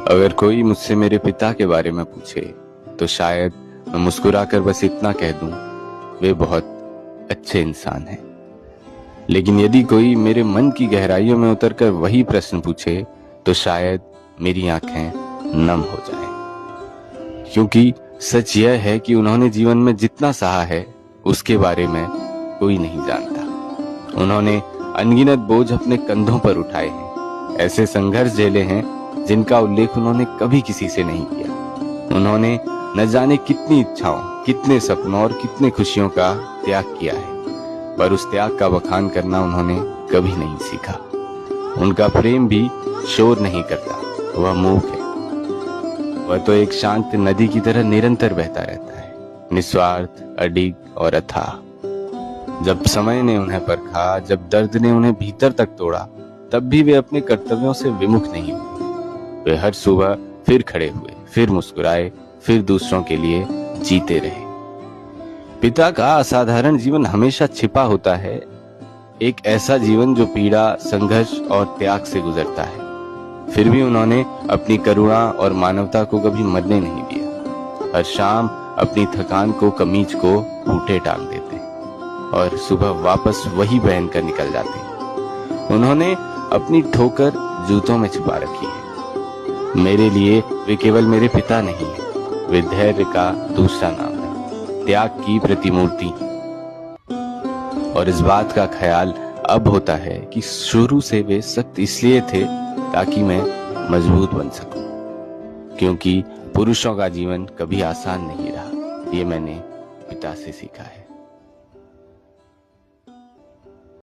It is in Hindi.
अगर कोई मुझसे मेरे पिता के बारे में पूछे तो शायद मैं मुस्कुराकर बस इतना कह दूं, वे बहुत अच्छे इंसान हैं। लेकिन यदि कोई मेरे मन की गहराइयों में उतरकर वही प्रश्न पूछे तो शायद मेरी आंखें नम हो जाएं। क्योंकि सच यह है कि उन्होंने जीवन में जितना सहा है उसके बारे में कोई नहीं जानता। उन्होंने अनगिनत बोझ अपने कंधों पर उठाए हैं, ऐसे संघर्ष झेले हैं जिनका उल्लेख उन्होंने कभी किसी से नहीं किया। उन्होंने न जाने कितनी इच्छाओं, कितने सपनों और कितने खुशियों का त्याग किया है, पर उस त्याग का बखान करना उन्होंने कभी नहीं सीखा। उनका प्रेम भी शोर नहीं करता, वह मूक है। वह तो एक शांत नदी की तरह निरंतर बहता रहता है, निस्वार्थ, अडिग और अथाह। जब समय ने उन्हें परखा, जब दर्द ने उन्हें भीतर तक तोड़ा, तब भी वे अपने कर्तव्यों से विमुख नहीं हुए। वे हर सुबह फिर खड़े हुए, फिर मुस्कुराए, फिर दूसरों के लिए जीते रहे। पिता का असाधारण जीवन हमेशा छिपा होता है, एक ऐसा जीवन जो पीड़ा, संघर्ष और त्याग से गुजरता है। फिर भी उन्होंने अपनी करुणा और मानवता को कभी मरने नहीं दिया। हर शाम अपनी थकान को, कमीज को बूटे टांग देते और सुबह वापस वही पहनकर निकल जाते। उन्होंने अपनी ठोकर जूतों में छुपा रखी है। मेरे लिए वे केवल मेरे पिता नहीं है, वे धैर्य का दूसरा नाम है, त्याग की प्रतिमूर्ति। और इस बात का ख्याल अब होता है कि शुरू से वे सख्त इसलिए थे ताकि मैं मजबूत बन सकूं। क्योंकि पुरुषों का जीवन कभी आसान नहीं रहा, ये मैंने पिता से सीखा है।